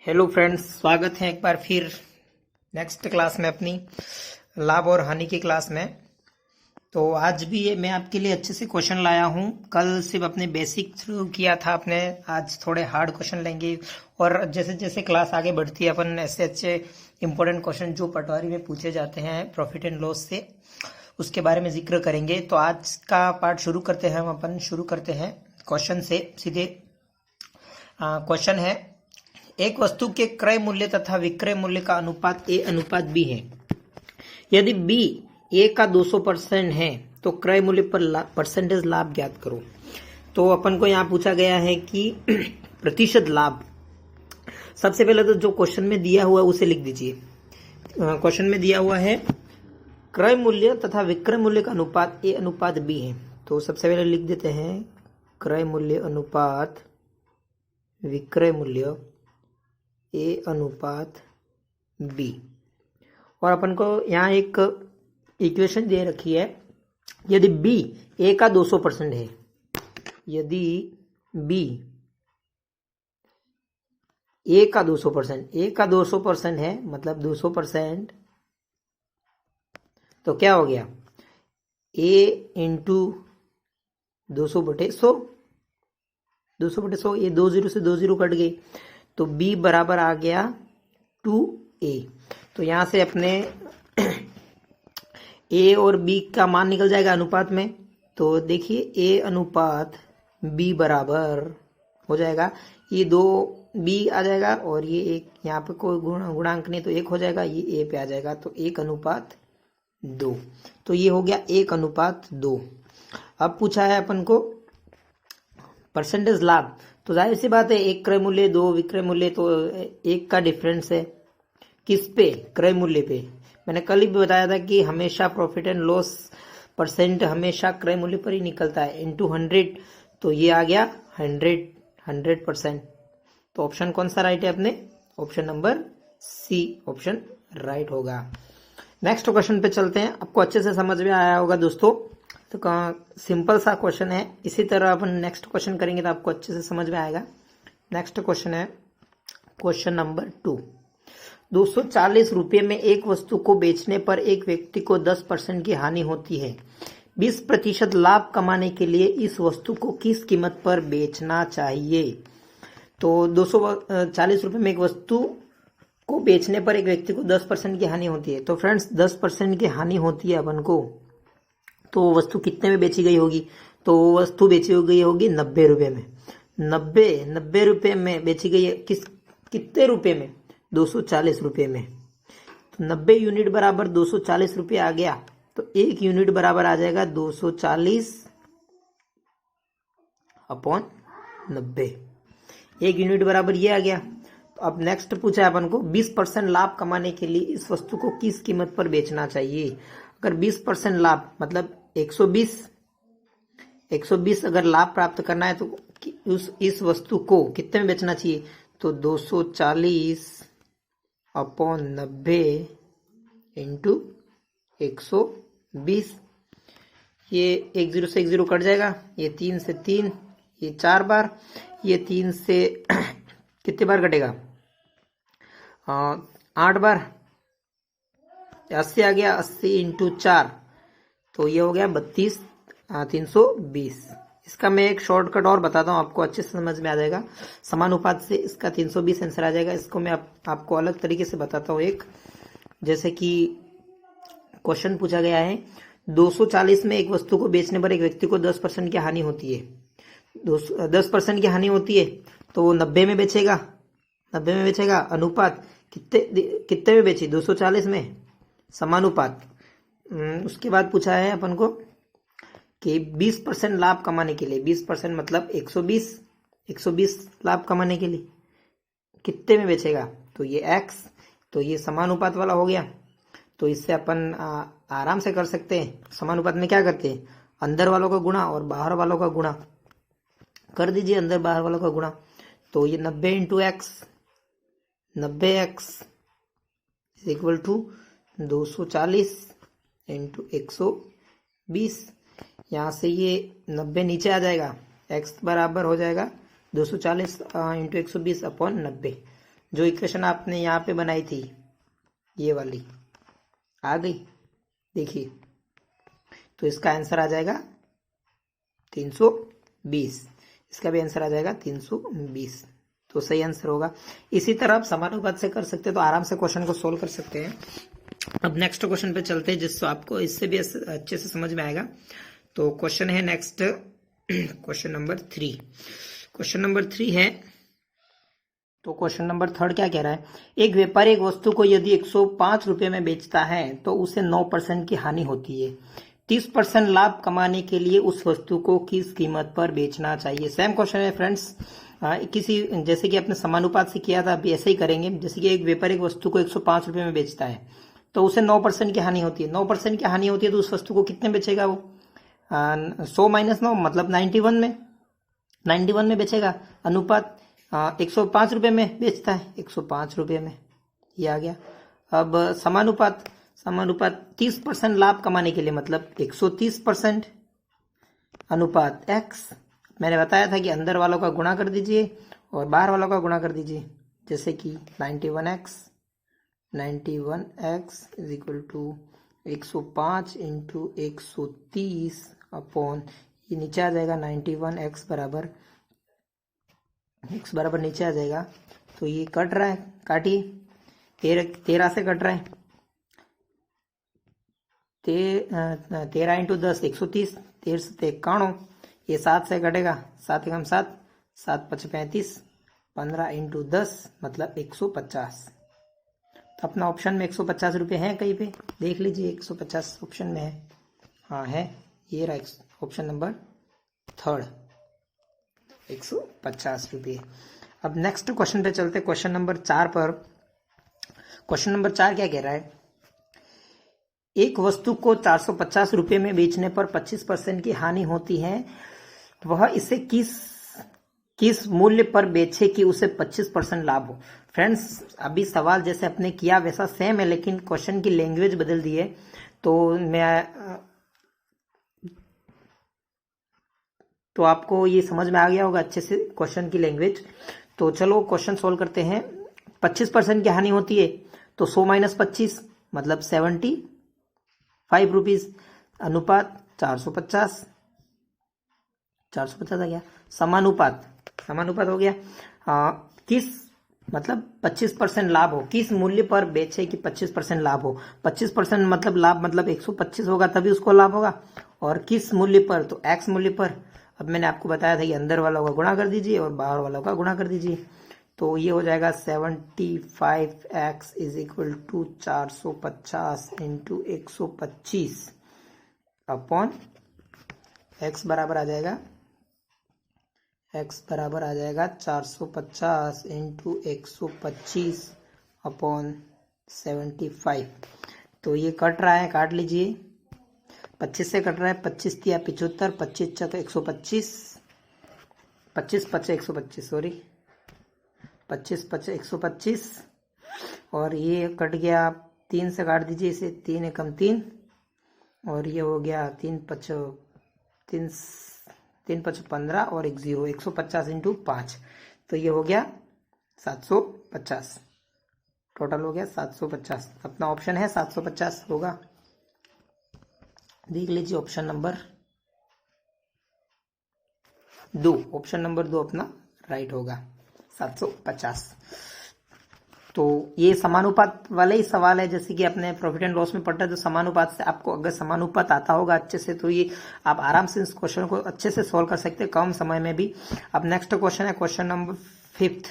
Hello friends, स्वागत है एक बार फिर नेक्स्ट क्लास में अपनी लाभ और हानि की क्लास में। तो आज भी मैं आपके लिए अच्छे से क्वेश्चन लाया हूँ। कल सिर्फ अपने बेसिक शुरू किया था अपने, आज थोड़े हार्ड क्वेश्चन लेंगे और जैसे जैसे क्लास आगे बढ़ती है अपन ऐसे अच्छे इंपॉर्टेंट क्वेश्चन जो पटवारी में पूछे जाते हैं प्रॉफिट एंड लॉस से, उसके बारे में जिक्र करेंगे। तो आज का पार्ट शुरू करते हैं। हम अपन शुरू करते हैं क्वेश्चन से सीधे। क्वेश्चन है, एक वस्तु के क्रय मूल्य तथा विक्रय मूल्य का अनुपात ए अनुपात बी है। यदि बी ए का 200% है तो क्रय मूल्य पर परसेंटेज लाभ ज्ञात करो। तो अपन को यहाँ पूछा गया है कि प्रतिशत लाभ। सबसे पहले तो जो क्वेश्चन में दिया हुआ है उसे लिख दीजिए। क्वेश्चन में दिया हुआ है क्रय मूल्य तथा विक्रय मूल्य का अनुपात ए अनुपात बी है। तो सबसे पहले लिख देते हैं क्रय मूल्य अनुपात विक्रय मूल्य ए अनुपात बी। और अपन को यहाँ एक इक्वेशन दे रखी है, यदि बी ए का 200% है, यदि बी ए का 200% है, मतलब 200%, तो क्या हो गया ए इंटू 200/100, 200/100, ये 20 से 20 कट गई तो b बराबर आ गया 2a। तो यहां से अपने a और b का मान निकल जाएगा अनुपात में। तो देखिए a अनुपात b बराबर हो जाएगा, ये 2b आ जाएगा और ये एक यहाँ पे कोई गुणांक नहीं तो 1 हो जाएगा, ये a पे आ जाएगा तो 1/2। तो ये हो गया 1/2। अब पूछा है अपन को परसेंटेज लाभ। तो जाहिर सी बात है, एक क्रय मूल्य 2 विक्रय मूल्य, तो 1 का डिफरेंस है किस पे, क्रय मूल्य पे। मैंने कल ही बताया था कि हमेशा प्रॉफिट एंड लॉस परसेंट हमेशा क्रय मूल्य पर ही निकलता है, इनटू 100। तो ये आ गया 100%। तो ऑप्शन कौन सा राइट है अपने, option number C option right होगा। नेक्स्ट क्वेश्चन पे चलते हैं। आपको अच्छे से समझ में आया होगा दोस्तों, तो सिंपल सा क्वेश्चन है। इसी तरह अपन नेक्स्ट क्वेश्चन करेंगे तो आपको अच्छे से समझ में आएगा। नेक्स्ट क्वेश्चन है क्वेश्चन नंबर 2। 240 रुपये में एक वस्तु को बेचने पर एक व्यक्ति को 10% की हानि होती है। 20% लाभ कमाने के लिए इस वस्तु को किस कीमत पर बेचना चाहिए। तो 240 रुपये में एक वस्तु को बेचने पर एक व्यक्ति को 10% की हानि होती है। तो फ्रेंड्स 10% की हानि होती है अपन को, तो वस्तु कितने में बेची गई होगी। तो वस्तु बेची गई होगी 90 रुपये में। 90 रुपये में बेची गई है, कितने रुपये में, 240 रुपये में। तो 90 यूनिट बराबर 240 रुपये आ गया। तो 1 यूनिट बराबर आ जाएगा 240/90। 1 यूनिट बराबर ये आ गया। तो अब नेक्स्ट पूछा है अपन को 20% लाभ कमाने के लिए इस वस्तु को किस कीमत पर बेचना चाहिए। अगर 20% लाभ मतलब 120 अगर लाभ प्राप्त करना है तो इस वस्तु को कितने में बेचना चाहिए। तो 240/90 इंटू 120। ये 1 0 से 1 0 कट जाएगा, ये 3 से 3, ये 4 बार, ये 3 से कितने बार कटेगा, 8 बार। 80 आ गया, 80 इंटू 4, तो ये हो गया 320। इसका मैं एक शॉर्टकट और बताता हूँ, आपको अच्छे से समझ में आ जाएगा। समानुपात से इसका 320 आंसर आ जाएगा। इसको मैं आपको अलग तरीके से बताता हूँ। एक जैसे कि क्वेश्चन पूछा गया है 240 में एक वस्तु को बेचने पर एक व्यक्ति को 10% की हानि होती है। 10% की हानि होती है तो 90 में बेचेगा। अनुपात कितने में बेची, 240 में, समानुपात। उसके बाद पूछा है अपन को कि 20% लाभ कमाने के लिए, 20% मतलब 120 लाभ कमाने के लिए कितने में बेचेगा। तो ये x, तो ये समानुपात वाला हो गया। तो इससे अपन आराम से कर सकते हैं। समानुपात में क्या करते हैं, अंदर वालों का गुणा और बाहर वालों का गुणा कर दीजिए, अंदर बाहर वालों का गुणा। तो ये 90 into x, 90x is equal to 240 into 120। यहाँ से ये 90 नीचे आ जाएगा, x बराबर हो जाएगा 240 इंटू 120/90। जो इक्वेशन आपने यहाँ पे बनाई थी ये वाली आ गई, देखिए। तो इसका आंसर आ जाएगा 320, इसका भी आंसर आ जाएगा 320, तो सही आंसर होगा। इसी तरह आप समानुपात से कर सकते हैं, तो आराम से क्वेश्चन को सोल्व कर सकते हैं। अब नेक्स्ट क्वेश्चन पे चलते हैं, जिससे आपको इससे भी अच्छे से समझ में आएगा। तो क्वेश्चन है next, question number 3। Question number 3 है, तो क्वेश्चन नंबर 3 क्या कह रहा है, एक व्यापारी एक वस्तु को यदि 105 रुपए में बेचता है तो उसे 9% की हानि होती है। 30% लाभ कमाने के लिए उस वस्तु को किस कीमत पर बेचना चाहिए। सेम क्वेश्चन है फ्रेंड्स, किसी जैसे कि आपने समानुपात से किया था, अभी ऐसे ही करेंगे। जैसे कि एक व्यापारी एक वस्तु को 105 रुपए में बेचता है तो उसे 9% की हानि होती है। 9% की हानि होती है तो उस वस्तु को कितने बेचेगा वो, 100 - 9 मतलब 91 में बेचेगा। अनुपात 105 रुपए में बेचता है, 105 रुपए में, ये आ गया। अब समानुपात 30% लाभ कमाने के लिए मतलब 130% अनुपात x। मैंने बताया था कि अंदर वालों का गुणा कर दीजिए और बाहर वालों का गुणा कर दीजिए। जैसे कि 91x is equal to 105 into 130 upon, ये नीचे आ जाएगा 91x बराबर नीचे आ जाएगा। तो ये कट रहा है, काटिए, 13 से कट रहा है, 13 इंटू 10 130, 13 से 91, ये 7 से कटेगा, 7 एकम 7, 7 5 35, 15 इंटू 10 मतलब 150। तो अपना ऑप्शन में 150 रुपये है, कहीं पे देख लीजिए, 150 ऑप्शन में है, हाँ है, ये रहा ऑप्शन नंबर 3, 150 रुपये। अब नेक्स्ट क्वेश्चन पे चलते, क्वेश्चन नंबर 4 पर। क्वेश्चन नंबर 4 क्या कह रहा है, एक वस्तु को 450 रुपये में बेचने पर 25% की हानि होती है, वह इसे किस मूल्य पर बेचे कि उसे 25% लाभ हो। फ्रेंड्स, अभी सवाल जैसे अपने किया वैसा सेम है, लेकिन क्वेश्चन की लैंग्वेज बदल दी है। तो आपको ये समझ में आ गया होगा अच्छे से क्वेश्चन की लैंग्वेज। तो चलो क्वेश्चन सोल्व करते हैं। 25% की हानि होती है तो 100 - 25 मतलब 75 रुपीज, अनुपात 450 आ गया। समानुपात हो गया, किस मतलब 25% लाभ हो, किस मूल्य पर बेचे कि 25% लाभ हो। 25% मतलब लाभ मतलब 125 होगा तभी उसको लाभ होगा, और किस मूल्य पर, तो x मूल्य पर। अब मैंने आपको बताया था कि अंदर वालों का गुणा कर दीजिए और बाहर वालों का गुणा कर दीजिए। तो ये हो जाएगा 75x is equal to 450 into 125 upon x बराबर आ जाएगा 450 इंटू 125 अपॉन 75। तो ये कट रहा है, काट लीजिए, 25 से कट रहा है, 25 तिया 75, 25 तो 125, 25 5 125, सॉरी 25 5 125, और ये कट गया, 3 से काट दीजिए इसे, 3 एकम 3, और ये हो गया 3 5 15 और 1 0, 150 इंटू 5, तो ये हो गया 750, टोटल हो गया 750। अपना ऑप्शन है 750 होगा, देख लीजिए ऑप्शन नंबर 2, ऑप्शन नंबर 2 अपना राइट होगा, 750। तो ये समानुपात वाले ही सवाल है, जैसे कि अपने प्रॉफिट एंड लॉस में पढ़ते हैं, तो समानुपात से आपको अगर समानुपात आता होगा अच्छे से तो ये आप आराम से इस क्वेश्चन को अच्छे से सॉल्व कर सकते हैं कम समय में भी। अब नेक्स्ट क्वेश्चन है क्वेश्चन नंबर 5।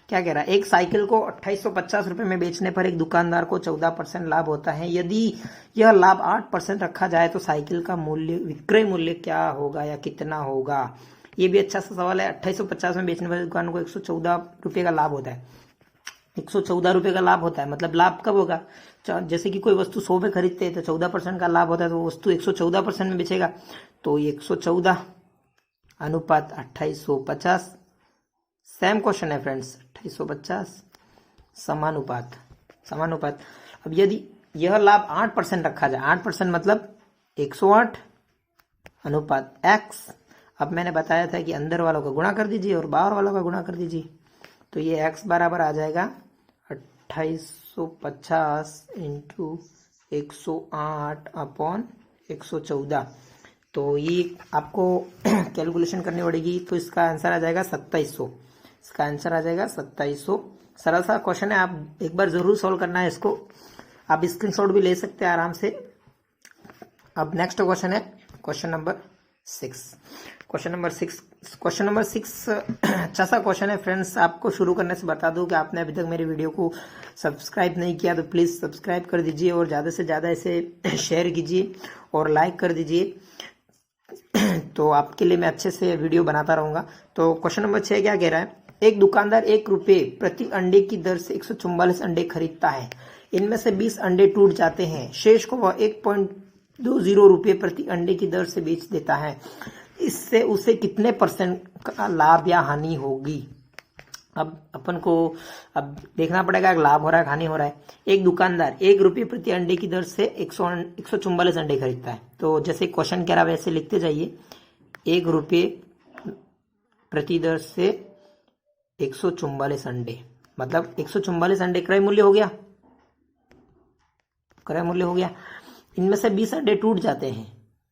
क्या कह रहा है, एक साइकिल को 2850 रुपए में बेचने पर एक दुकानदार को 14% लाभ होता है। यदि यह लाभ 8% रखा जाए तो साइकिल का मूल्य, विक्रय मूल्य क्या होगा या कितना होगा। ये भी अच्छा सा सवाल है। 2850 में बेचने पर दुकान को 114 रुपये का लाभ होता है। 114 रुपये का लाभ होता है, मतलब लाभ कब होगा, जैसे कि कोई वस्तु 100 में खरीदते हैं तो 14% का लाभ होता है, तो वो वस्तु 114% में बेचेगा। तो 114 अनुपात 2850, सेम क्वेश्चन है फ्रेंड्स, 2850 समानुपात। अब यदि यह लाभ 8% रखा जाए, 8% मतलब 108 अनुपात x। अब मैंने बताया था कि अंदर वालों का गुणा कर दीजिए और बाहर वालों का गुणा कर दीजिए। तो ये x बराबर आ जाएगा 2850 इंटू 108 अपॉन 114। तो ये आपको कैलकुलेशन करनी पड़ेगी, तो इसका आंसर आ जाएगा 2700। इसका आंसर आ जाएगा 2700। सरल सा क्वेश्चन है, आप एक बार जरूर सॉल्व करना है इसको। आप स्क्रीनशॉट भी ले सकते हैं आराम से। अब नेक्स्ट क्वेश्चन है क्वेश्चन नंबर 6। क्वेश्चन नंबर 6 अच्छा सा क्वेश्चन है फ्रेंड्स। आपको शुरू करने से बता दूं कि आपने अभी तक मेरी वीडियो को सब्सक्राइब नहीं किया तो प्लीज़ सब्सक्राइब कर दीजिए और ज़्यादा से ज़्यादा इसे शेयर कीजिए और लाइक कर दीजिए, तो आपके लिए मैं अच्छे से वीडियो बनाता रहूँगा। तो क्वेश्चन नंबर 6 क्या कह रहा है, एक दुकानदार 1 रुपये प्रति अंडे की दर से 144 अंडे खरीदता है। इनमें से 20 अंडे टूट जाते हैं, शेष को वह 1.20 रुपये प्रति अंडे की दर से बेच देता है। इससे उसे कितने % का लाभ या हानि होगी। अब अपन को अब देखना पड़ेगा लाभ हो रहा है हानि हो रहा है। एक दुकानदार 1 रुपये प्रति अंडे की दर से 144 अंडे खरीदता है। तो जैसे क्वेश्चन कह रहा है वैसे लिखते जाइए, 1 रुपये प्रति दर से 144 अंडे, मतलब 144 अंडे क्रय मूल्य हो गया, क्रय मूल्य हो गया। इनमें से 20 अंडे टूट जाते हैं,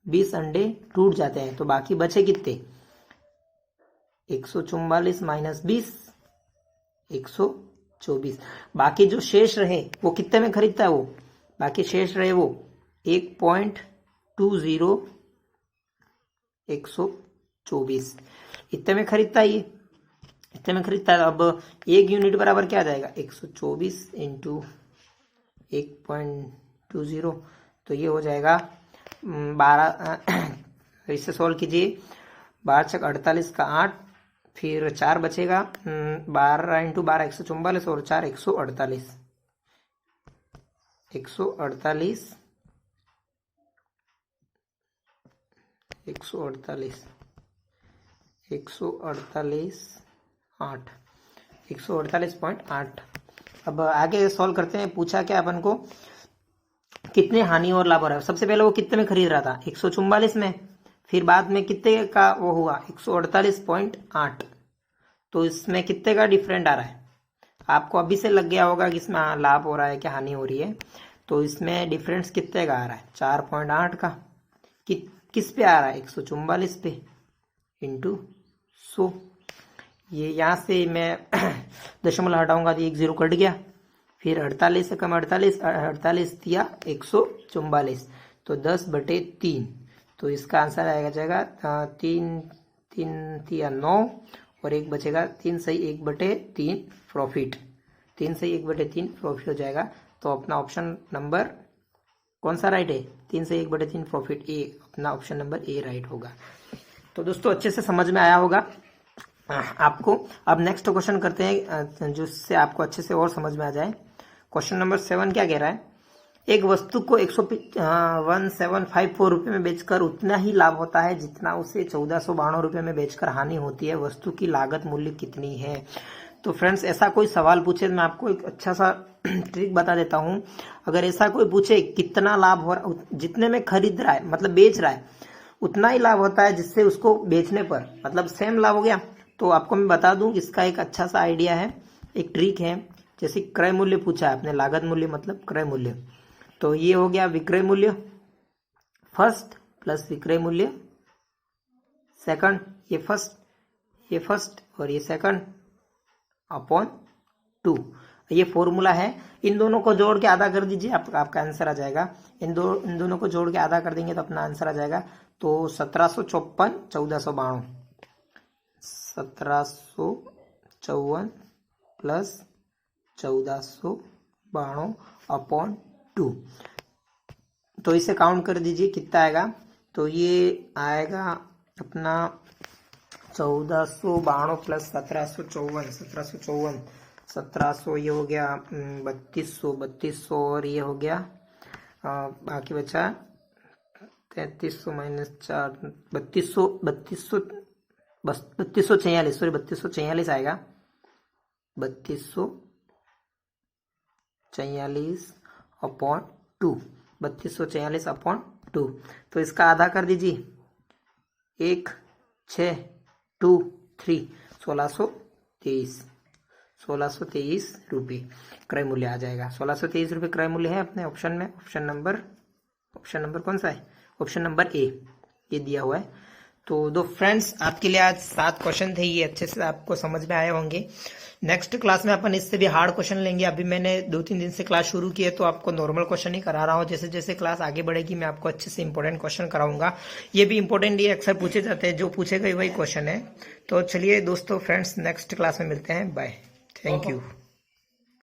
20 अंडे टूट जाते हैं, तो बाकी बचे कितने, 144 माइनस 20 124। बाकी जो शेष रहे वो कितने में खरीदता है, वो बाकी शेष रहे वो 1.20 124 इतने में खरीदता है, ये इतने में खरीदता है। अब 1 यूनिट बराबर क्या आ जाएगा, 124 इंटू 1.20, तो ये हो जाएगा 12। इसे सोल्व कीजिए, 12 छक 48 का 8, फिर 4 बचेगा, 12 इंटू 12 144 और 4 148 148 8 148.8। अब आगे सॉल्व करते हैं। पूछा क्या अपन को, कितने हानि और लाभ हो रहा है। सबसे पहले वो कितने में खरीद रहा था, 144 में, फिर बाद में कितने का वो हुआ 148.8। तो इसमें कितने का डिफरेंट आ रहा है, आपको अभी से लग गया होगा कि इसमें लाभ हो रहा है क्या हानि हो रही है। तो इसमें डिफरेंस कितने का आ रहा है, 4.8 का। किस पे आ रहा है, 144 पे इंटू 100। ये यहाँ से मैं दशमलव हटाऊंगा तो 1 0 कट गया, फिर 48 से कम 48 दिया 144, तो 10/3। तो इसका आंसर आएगा जाएगा 3 9 और 1 बचेगा 3 सही 1/3 प्रॉफिट, 3 सही 1/3 प्रॉफिट हो जाएगा। तो अपना ऑप्शन नंबर कौन सा राइट है, 3 सही 1/3 प्रॉफिट, ए, अपना ऑप्शन नंबर ए राइट होगा। तो दोस्तों अच्छे से समझ में आया होगा आपको। अब नेक्स्ट क्वेश्चन करते हैं जिससे आपको अच्छे से और समझ में आ जाए। क्वेश्चन नंबर 7 क्या कह रहा है, एक वस्तु को 1754 रुपये में बेचकर उतना ही लाभ होता है जितना उसे 1492 रुपये में बेचकर हानि होती है। वस्तु की लागत मूल्य कितनी है। तो फ्रेंड्स ऐसा कोई सवाल पूछे, मैं आपको एक अच्छा सा ट्रिक बता देता हूं। अगर ऐसा कोई पूछे कितना लाभ हो रहा, जितने में खरीद रहा है मतलब बेच रहा है उतना ही लाभ होता है जिससे उसको बेचने पर मतलब सेम लाभ हो गया। तो आपको मैं बता दूं इसका एक अच्छा सा आइडिया है, एक ट्रिक है। जैसे क्रय मूल्य पूछा है आपने, लागत मूल्य मतलब क्रय मूल्य, तो ये हो गया विक्रय मूल्य फर्स्ट प्लस विक्रय मूल्य सेकंड, ये फर्स्ट और ये सेकंड अपॉन 2। ये फॉर्मूला है, इन दोनों को जोड़ के आधा कर दीजिए, आपका आंसर आ जाएगा। इन दोनों को जोड़ के आधा कर देंगे तो अपना आंसर आ जाएगा। तो 1754 1492 1754 प्लस 1492 अपॉन 2। तो इसे काउंट कर दीजिए कितना आएगा, तो ये आएगा अपना 1492 प्लस 1754 1700, ये हो गया 3200 और ये हो गया बाकी बचा 3300 माइनस 4 3246, सॉरी 3246 आएगा, 3246 अपॉन 2, 3246 अपॉन 2। तो इसका आधा कर दीजिए, 1 6 2 3 1623 1623 रुपये क्रय मूल्य आ जाएगा। 1623 रुपये क्रय मूल्य है अपने ऑप्शन में। ऑप्शन नंबर कौन सा है? ऑप्शन नंबर ए, ये दिया हुआ है। तो दो फ्रेंड्स, आपके लिए आज 7 क्वेश्चन थे, ये अच्छे से आपको समझ में आए होंगे। नेक्स्ट क्लास में अपन इससे भी हार्ड क्वेश्चन लेंगे। अभी मैंने 2-3 दिन से क्लास शुरू की है, तो आपको नॉर्मल क्वेश्चन ही करा रहा हूँ। जैसे जैसे क्लास आगे बढ़ेगी मैं आपको अच्छे से इंपॉर्टेंट क्वेश्चन कराऊंगा। ये भी इंपॉर्टेंट, ये अक्सर पूछे जाते हैं, जो पूछे गए वही क्वेश्चन है। तो चलिए दोस्तों, फ्रेंड्स, नेक्स्ट क्लास में मिलते हैं। Bye, thank you.